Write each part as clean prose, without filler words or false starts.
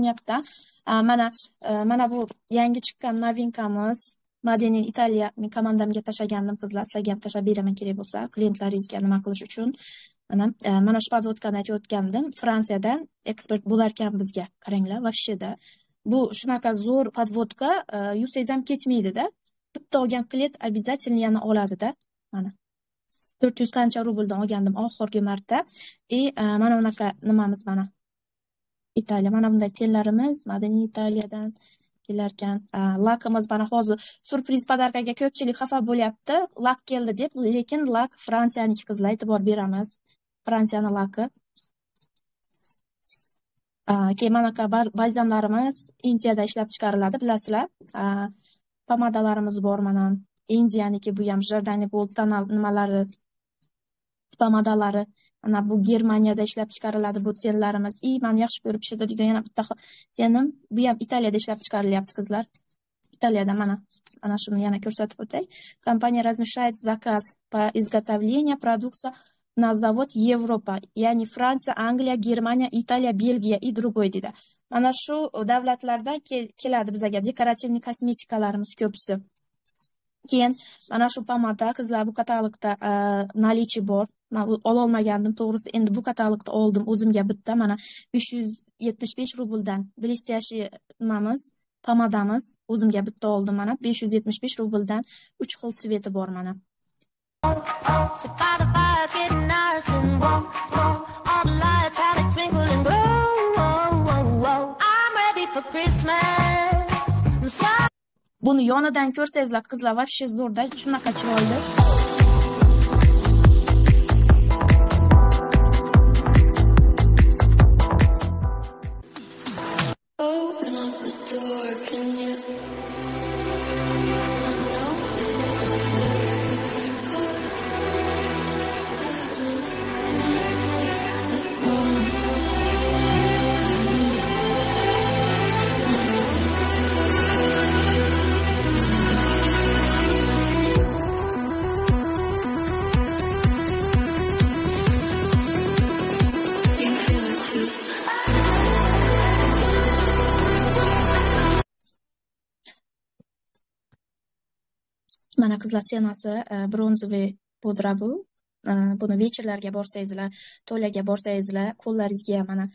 Yapda. Mana bu yangi chiqqan novinkamiz. Made in Italia. Men komandamga tashlagandim qizlar. Sizlarga ham tashlab beraman kerak bo'lsa, klientlaringizga nima qilish uchun. Mana shu podvodkani aytayotgandim. Fransiyadan eksport bo'lar ekan bizga. Qaranglar, vashida. Bu shunaqa zo'r podvodka, yursangiz ham ketmaydi-da. Bitta olgan klient обязательно yana oladi-da. Mana 400 qancha rubldan olgandim oxirgi marta. Mana bunaqa nimamiz mana. Italiya. Mana bunday tenlarimiz Madaniy Italiyadan kelarkan. Lakimiz mana hozir surpriz podarkaga ko'pchilik xafa bo'lyapti. Lak keldi deb, lekin lak Fransiyaniki qizlar, e'tibor beramiz. Fransiyani laki. Keyin mana balzamlarimiz Indiyada ishlab chiqariladi, bilasizlar. Pomadalarimiz bor mana. Indiyaniki, bu ham Jordani Gold tonal nimalari, pomadalari. Mana bu Germaniyada ishlab chiqariladi bu tenlarimiz. Meni yaxshi ko'rib pishiradigan yana bitta tenim, bu ham Italiyada ishlab chiqarilyapti qizlar. Italiyada mana shuni yana ko'rsatib o'tay. Kompaniya размещает заказ по изготовлению продукции на завод Европа, ya'ni Fransiya, Angliya, Germaniya, Italiya, Belgiya и другой dedi. Mana shu davlatlardan keladi bizga dekorativniy kosmetikalarimiz ko'psi. Keyin mana shu pomada qizlar, bu katalogda nalichi bor. Men ololmagandim to'g'risi. Endi bu katalogda oldim o'zimga bitta. Mana 575 rubldan blестящий nimamiz, pomadamiz o'zimga bitta oldim mana 575 rubldan 3 xil sveti bor mana. Buni yonidan ko'rsangizlar qizlar, вообще zo'rda, shunaqa chiroyli. Mana qizlar tenasi bronzoviy pudra bu. Buni vechirlarga borsangizlar, to'laga borsangizlar, qo'llaringizga mana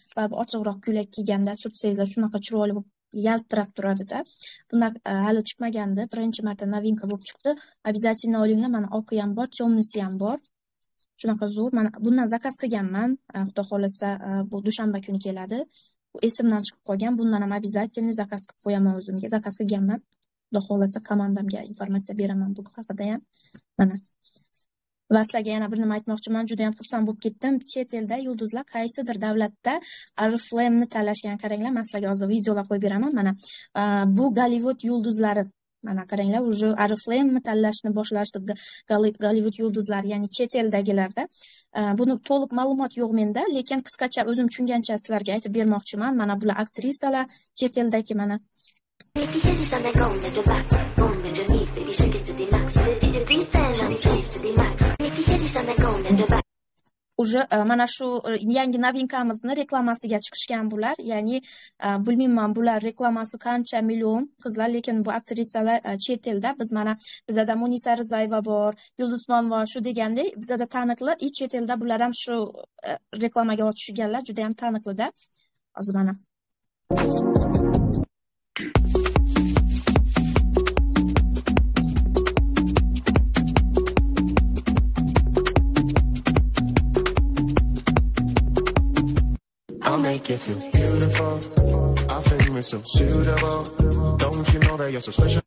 ochiqroq ko'ylak kiyganda surtsangizlar shunaqa chiroyli bo'lib yaltirab turadi-da. Bundan hali chiqmagandi, birinchi marta novinka bo'lib chiqdi. Обязательно olinglar, mana oqi ham bor, temnisi ham bor. Shunaqa zo'r. Mana bundan zakaz qilganman. Xudo xolasa bu dushanba kuni keladi. Bu esimdan chiqib qolgan. Bundan ham обязательно zakaz qilib qo'yaman o'zimga. Zakaz qilganman. Xudo xolasa komandamga informatsiya beraman bu haqida ham. Mana. Va sizlarga yana bir nima aytmoqchiman, juda ham xursand bo'lib ketdim. Chet elda yulduzlar qaysidir davlatda Oriflameni tanlashgan. Qaranglar, men sizlarga hozir videolar qo'yib beraman. Mana bu Gollivud yulduzlari. Mana qaranglar, уже Oriflameni tanlashni boshlashdi Gollivud yulduzlari, ya'ni chet eldagilarda. Buni to'liq ma'lumot yo'q menda, lekin qisqacha o'zim tushungancha sizlarga aytib bermoqchiman. Mana bular aktrisalar, chet eldagi mana. Уже mana shu yangi novinkamizni reklamasiga chiqishgan bular. Ya'ni bilmayman bular reklamasi qancha million qizlar, lekin bu aktrisalar chet elda. Bizada Munisa Rizayeva bor, Yulduz Usmonova shu degandek, bizada taniqli, chet elda bular ham shu reklamaga o'tishganlar, juda ham taniqli-da. Hozir mana I'll make you feel beautiful. I think we're so suitable. Don't you know that you're so special?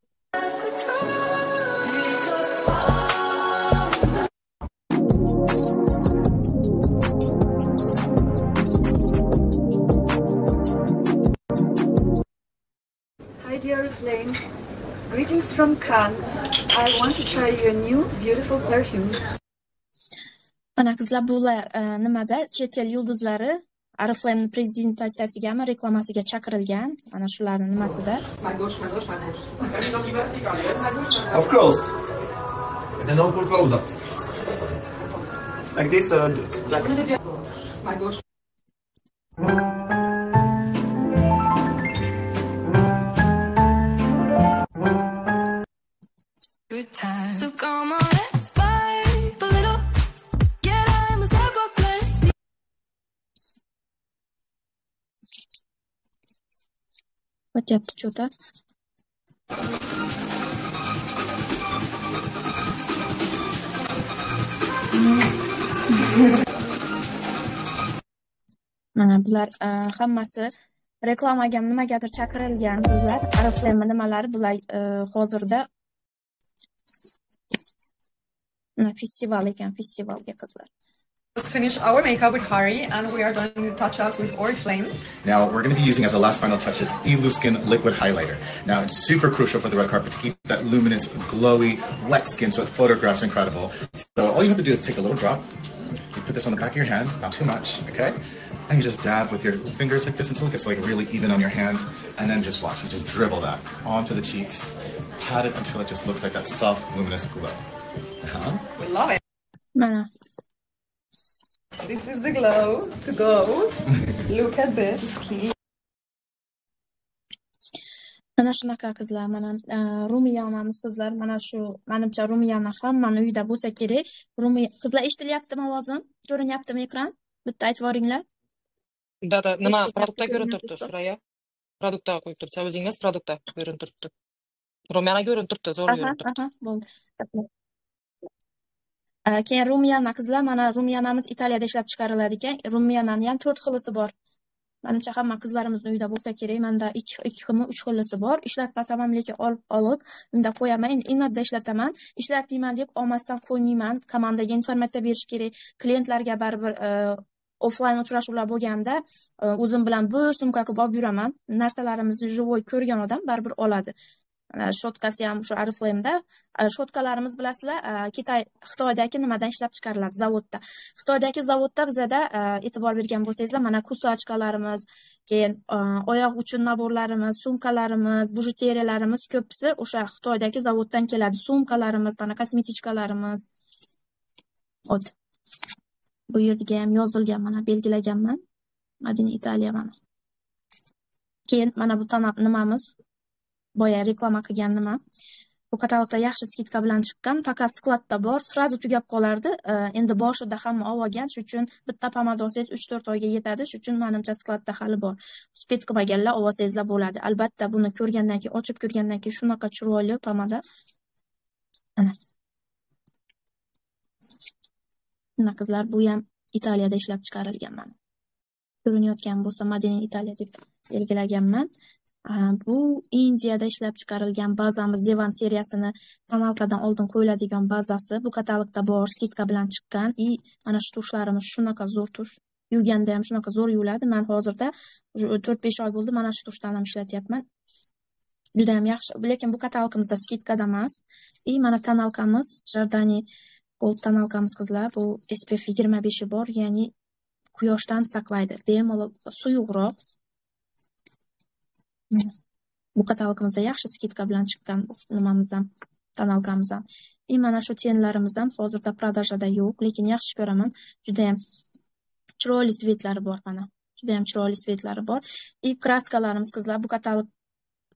Hi dear Flame, greetings from Cannes. I want to try your new beautiful perfume. Mana qizlar, bular nimada chet el yulduzlari Oriflame prezentatsiyasigami, reklamasiga chaqirilgan. Mana shularning nimasida. Of course. And then don't pull closer. Like this, like. O'tyapti cho'ta. Mana bular hammasi reklamaga nimagadir chaqirilgan qizlar. Ariflama nimalari bular hozirda festival ekan, festivalga qizlar. Let's finish our makeup with Harry, and we are going to touch us with Oriflame. Now, we're going to be using as a last final touch, it's Eluskin Liquid Highlighter. Now, it's super crucial for the red carpet to keep that luminous, glowy, wet skin so it photographs incredible. So all you have to do is take a little drop, you put this on the back of your hand, not too much, okay? And you just dab with your fingers like this until it gets like really even on your hand, and then just watch, you just dribble that onto the cheeks, pat it until it just looks like that soft, luminous glow. We love it. Mana This is the glow to go. Look at this skin. mana shunaqa qizlar, mana rumiyonamiz qizlar, mana shu menimcha rumiyona hammani uyda bo'lsa kerak. Qizlar eshitilyaptimi ovozim? Ko'rinyaptimi ekran? Bitta aytib yuboringlar. Да, nima produktda ko'rinib turibdi, Suraya? Produktda qo'yib turibsiz, o'zingiz produktda ko'rinib turibdi. Rumiyona ko'rinib turibdi, zo'r ko'rinib turibdi. Bo'ldi. Keyin rumiyana qizlar, mana rumiyonamiz Italiyada ishlab chiqariladi ekan. Rumiyonani ham 4 xilisi bor. Menimcha hamma qizlarimizning uyida bo'lsa kerak. Menda 2 xilmi, 3 xilisi bor. Ishlatmasam ham lekin olib, unda qo'yaman. Endi inodda ishlataman. Ishlatmayman deb olmasdan qo'ymayman. Komandaga informatsiya berish kerak. Klientlarga baribir offline uchrashuvlar bo'lganda o'zim bilan bir sumka qilib olib yuraman. Narsalarimizni живой ko'rgan odam baribir oladi. Shotkasi ham shu Oriflame'da. Shotkalarimiz bilasizlar, Xitoydagi nimadan ishlab chiqariladi, zavodda. Xitoydagi zavodda bizada e'tibor bergan bo'lsangizlar, mana kusachkalarimiz, keyin oyoq uchun naborlarimiz, sumkalarimiz, bujuteriyalarimiz ko'pisi o'sha Xitoydagi zavoddan keladi. Sumkalarimiz, mana kosmetichkalarimiz. Bu yerga ham yozilgan, mana belgilaganman. Madina Italiya mana. Keyin mana bu nimamiz boya reklama qilgan nima. Bu katalogda yaxshi skidka bilan chiqqan, faqat skladda bor, srazu tugab qolardi. Endi boshida hamma olgan, shuning uchun bitta pomada olsangiz 3-4 oyga yetadi. Shuning uchun menimcha skladda hali bor. Spet qilmaganlar olsangizlar bo'ladi. Albatta buni ko'rgandan keyin, ochib ko'rgandan keyin shunaqa chiroyli pomada. Ana. Mana qizlar, bu ham Italiyada ishlab chiqarilgan mana. Ko'rinayotgan bo'lsa, Madina Italiya deb belgilaganman. Bu Indiyada ishlab chiqarilgan bazamiz, Zevan seriyasini kanalkadan oldin qo'yiladigan bazasi. Bu katalogda bor, skidka bilan chiqqan. Mana shu tushlarimiz shunaqa zo'r tush. Yuvganda ham shunaqa zo'r yuviladi. Men hozirda 4-5 oy bo'ldi, mana shu tushdan ham ishlatyapman. Juda ham yaxshi. Lekin bu katalogimizda skidkada emas. Mana tonalkamiz, Jardani Gold tonalkamiz qizlar. Bu SPF 25 bor, ya'ni quyoshdan saqlaydi. Bemalol suyuqroq. Bu katalogimizda yaxshi skidka bilan chiqqan nimamiz ham, tonalkamiz ham. Mana shu tenlarimiz ham hozirda prodajada yo'q, lekin yaxshi ko'raman. Juda ham chiroyli svetlari bor mana. Juda ham chiroyli svetlari bor. Kraskalarimiz qizlar, bu katalog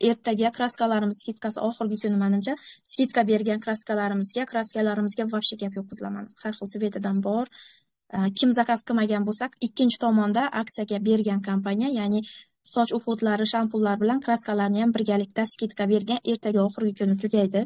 ertaga kraskalarimiz skidkasi oxirgi kuni menimcha. Skidka bergan kraskalarimizga vobshe gap yo'q qizlar mana. Har xil svetidan bor. Kim zakaz qilmagan bo'lsak, ikkinchi tomonda aksiyaga bergan kompaniya, ya'ni soch uxudlari, shampunlar bilan kraskalarni ham birgalikda skidka bergan, ertaga oxirgi kuni tugaydi.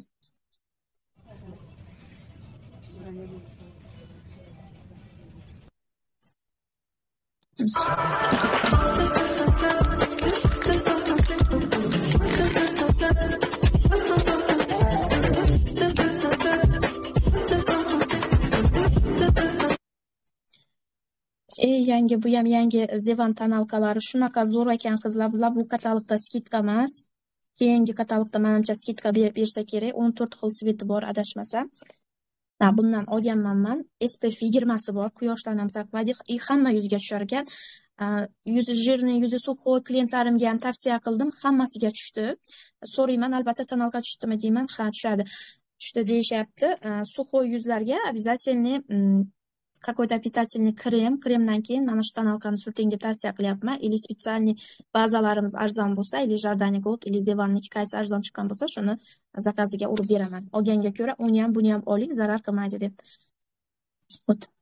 Yangi, bu ham yangi Zevan tonalkalari shunaqa zo'r ekan qizlar. Bular bu katalogda skidka emas. Keyingi katalogda menimcha skidka bersa kerak. 14 xil sveti bor adashmasam. Bundan olganman men. SPF 20 bor, quyoshdan ham saqlaydi. Hamma yuzga tushar ekan. Yuzi jirni, yuzi suqoy klientlarimga ham tavsiya qildim. Hammasiga tushdi. So'rayman, albatta tonalka tushdimi deyman. Ha, tushadi. Tushdi deyishyapti. Suqoy yuzlarga обязательно какой-то питательный kremdan keyin mana shu tonalkani surting deb tavsiya qilyapman. Или специальный bazalarimiz arzon bo'lsa, или Jardani Gold, или Zevanniki qaysi arzon chiqqan bo'lsa, shuni zakaziga urib beraman. Olganga ko'ra, uni ham buni ham oling, zarar qilmaydi deb.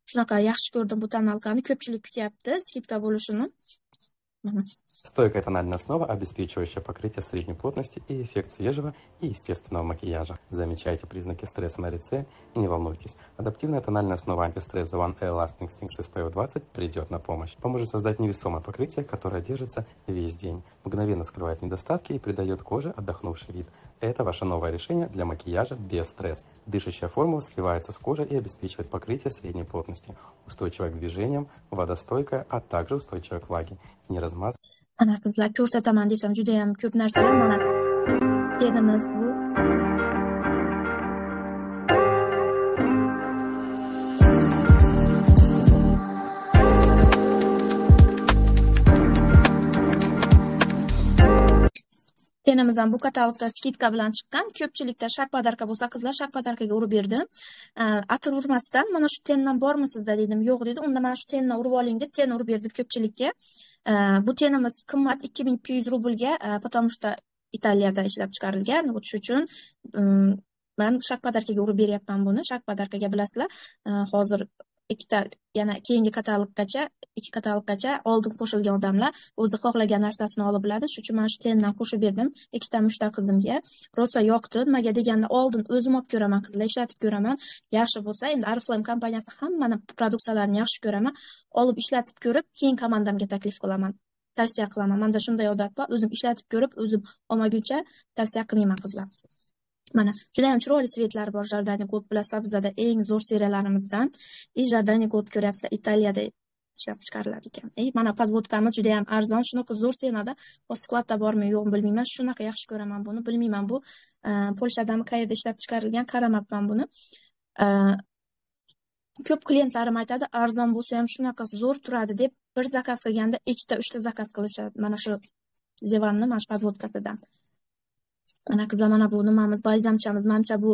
Shunaqa yaxshi ko'rdim bu tonalkani. Ko'pchilik kutyapti skidka bo'lishini. Mana Стойкая тональная основа, обеспечивающая покрытие средней плотности и эффект свежего и естественного макияжа. Замечайте признаки стресса на лице и не волнуйтесь. Адаптивная тональная основа антистресс The One Air Lasting Sinks SPF 20 придет на помощь. Поможет создать невесомое покрытие, которое держится весь день. Мгновенно скрывает недостатки и придает коже отдохнувший вид. Это ваше новое решение для макияжа без стресса. Дышащая формула сливается с кожей и обеспечивает покрытие средней плотности. Устойчивое к движениям, водостойкое, а также устойчивое к влаге. Не размазывает. Ana qizlar, ko'rsataman desam juda ham ko'p narsalar mana tenimiz bu. Tenimiz ham bu katalogda skidka bilan chiqqan. Ko'pchilikda shak podarka bo'lsa, qizlar shak podarkaga urib berdim. Atir urmasdan mana shu tendan bormi sizda dedim. Yo'q dedi. Unda mana shu tendan urib oling deb ten urib berdim ko'pchilikka. Bu tenimiz qimmat 2200 rublga, потому что Italiyada ishlab chiqarilgan. Shu uchun men shak podarkaga urib beryapman buni. Shak podarkaga bilasizlar, hozir yana keyingi ikki kataloggacha oldin qo'shilgan odamlar o'zi xohlagan narsasini olib biladi. Shuning uchun men shu tendan qo'shib berdim ikkita mushta qizimga. Rosa yoqdi. Nimaga deganda oldin o'zim olib ko'raman, qizlar ishlatib ko'raman. Yaxshi bo'lsa, endi Oriflame kompaniyasi hammani produksiyalarini yaxshi ko'raman. Olib ishlatib ko'rib, keyin komandamga taklif qilaman. Tavsiya qilaman. Menda shunday odat bor. O'zim ishlatib ko'rib, o'zim olmaguncha tavsiya qilmayman qizlar. Mana juda ham chiroyli svetlari bor Jardani Gold bilasizlar, bizda eng zo'r seriyalarimizdan. Jardani Gold ko'ryapsizlar, Italiyada ishlab chiqariladi ekan. Mana podvodkamiz juda ham arzon, shunaqa zo'r senada. Skladda bormi, yo'qmi bilmayman. Shunaqa yaxshi ko'raman buni, bilmayman bu Polshadami, qayerda ishlab chiqarilgan, qaramabman buni. Ko'p klientlarim aytadi, arzon bo'lsa ham shunaqa zo'r turadi deb, bir zakaz qilganda 2-3 ta zakaz qilishadi. Mana shu Zevanni mana shu podvodkasidan. Ana qizlar, mana bu nimamiz, balzamchamiz. Menimcha bu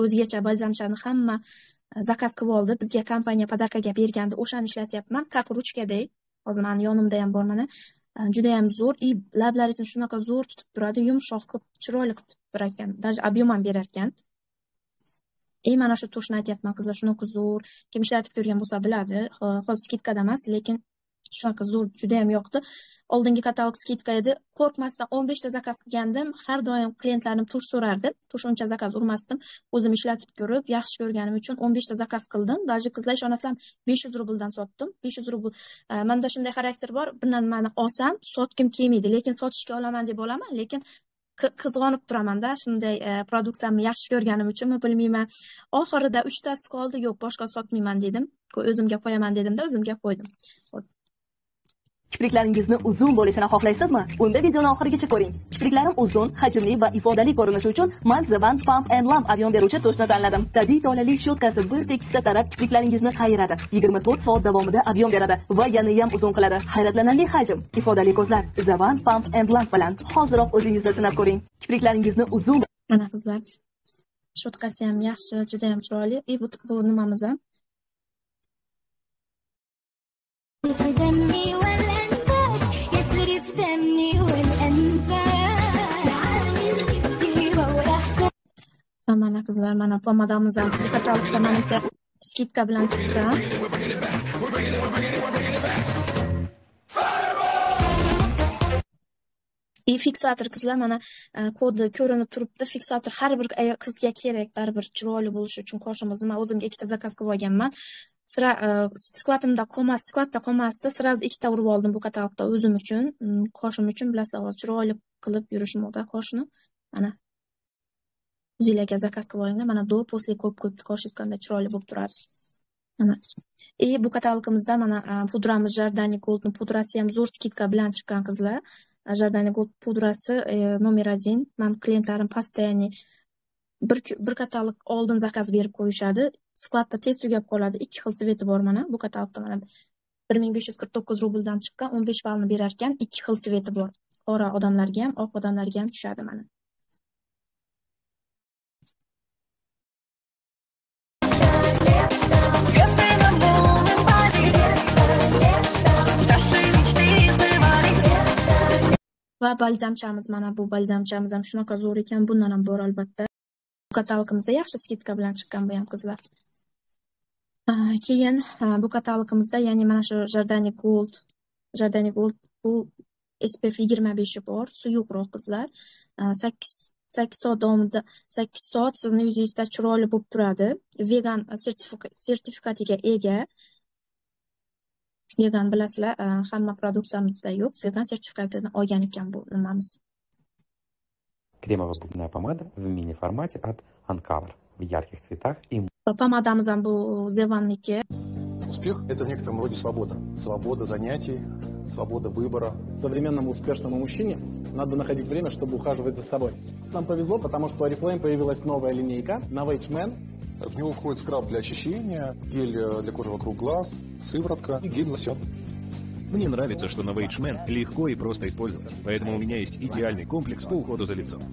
o'zgacha balzamchani hamma zakaz qilib oldi. Bizga kompaniya podarkaga berganda o'shani ishlatyapman. Как ruchkadek. Hozir meni yonimda ham bor mana. Juda ham zo'r. Lablaringizni shunaqa zo'r tutib turadi, yumshoq qilib, chiroyli qilib turar ekan. Даже объем ham berar ekan. Mana shu tushni aytyapman qizlar, shunaqa zo'r. Kim ishlatib ko'rgan bo'lsa biladi. Hozir skidkada emas, lekin shunaqa zo'r, juda ham yoqdi. Oldingi katalog skidka edi. Qo'rqmasdan 15 ta zakaz qilgandim. Har doim klientlarim tush so'rardi. Tush uncha zakaz urmasdim. O'zim ishlatib ko'rib, yaxshi ko'rganim uchun 15 ta zakaz qildim. Даже qizlar ishonasizlar 500 rubldan sotdim. 500 rubl. Menda shunday xarakter bor. Bundan meni olsam, sotgim kelmaydi, lekin sotishga olaman deb olaman, lekin qizg'onib turamanda, shunday produksiyamni yaxshi ko'rganim uchunmi bilmayman. Oxirida 3 tasi qoldi, yo'q, boshqa sotmayman dedim. O'zimga qo'yaman dedim-da, o'zimga qo'ydim. Kipriklaringizni uzun bo'lishini xohlaysizmi? Unda videoni oxirigacha ko'ring. Kipriklarim uzun, hajmli va ifodali ko'rinishi uchun men The One Pump and Lamp ob'yom beruvchi tushni tanladim. Tabiiy tolali shotkasi bir tekisda tarab kipriklaringizni qayiradi. 24 soat davomida ob'yom beradi va yana ham uzun qiladi. Hayratlanarli hajm, ifodali ko'zlar. The One Pump and Lamp bilan hoziroq o'zingizda sinab ko'ring. Kipriklaringizni uzun. Mana qizlar, shotkasi ham yaxshi, juda ham chiroyli. Bu nimamiz ham mana qizlar, mana pomadamiz ham katalogda mana skidka bilan chiqqan. Fiksator qizlar, mana kodi ko'rinib turibdi. Fiksator har bir qizga kerak, baribir chiroyli bo'lishi uchun qoshimizni men o'zimga 2 ta zakaz qilib olganman. Skladda qolmasdi, sразу 2 ta urib oldim bu katalogda o'zim uchun, qoshim uchun. Bilasizlar, hozir chiroyli qilib yurishmoqda qoshni. Mana zilaga zakaz qilib olinglar. Mana do после qo'yib qoshingiz qanday chiroyli bo'lib turadi. Mana. Bu katalogimizda mana pudramiz Jardani Gold pudrasi ham zo'r skidka bilan chiqqan qizlar. Jardani Gold pudrasi номер 1. Men klientlarim постоянно bir katalog oldin zakaz berib qo'yishadi. Skladda tez tugab qoladi. 2 xil sveti bor mana bu katalogda. Mana 1549 rubldan chiqqan 15 ballni berar ekan. 2 xil sveti bor. Qora odamlarga ham, oq odamlarga ham tushadi mana. Va balzamchamiz, mana bu balzamchamiz ham shunaqa zo'r ekan, bundan ham bor albatta. Bu katalogimizda yaxshi skidka bilan chiqqan bu ham qizlar. Keyin bu katalogimizda, ya'ni mana shu Jardani Gold bu SPF 25 bor, suyuqroq qizlar. 8 soat davomida 8 soat sizni yuzingizda chiroyli bo'lib turadi. Vegan sertifikatiga ega. Vegan bilasizlar, hamma produksiyamizda yo'q. Vegan sertifikatini olgan ekan bu nimamiz. Кремовая губная помада в мини-формате от Uncover в ярких цветах и Pomadamiz ham bu Zevanniki. Успех – это в некотором роде свобода. Свобода занятий, свобода выбора. Современному успешному мужчине надо находить время, чтобы ухаживать за собой. Нам повезло, потому что у Oriflame появилась новая линейка Novage Men. В него входит скраб для очищения, гель для кожи вокруг глаз, сыворотка и гель-лосьон. Мне нравится, что Novage Men легко и просто использовать, поэтому у меня есть идеальный комплекс по уходу за лицом.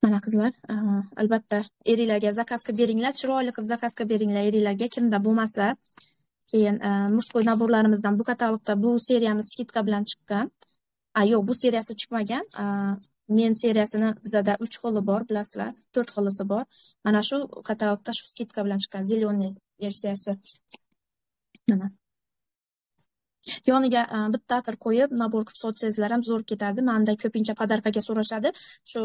Mana qizlar, albatta eringlarga zakaz qilib beringlar, chiroyli qilib zakaz qilib beringlar eringlarga, kimda bo'lmasa. Keyin murskoy naborlarimizdan bu katalogda bu seriyamiz skidka bilan chiqqan. Yo'q, bu seriyasi chiqmagan. Men seriyasini bizada 3 xili bor, bilasizlar, 4 xilisi bor. Mana shu katalogda shu skidka bilan chiqqan zelyoniy versiyasi. Mana. Yoniga bitta atir qo'yib, nabor qilib sotsangizlar ham zo'r ketadi. Menda ko'pincha podarkaga so'rashadi. Shu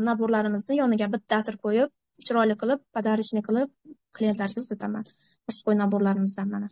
naborlarimizni yoniga bitta atir qo'yib, chiroyli qilib, podarishni qilib klientlarga uzataman. Murskoy naborlarimizdan mana.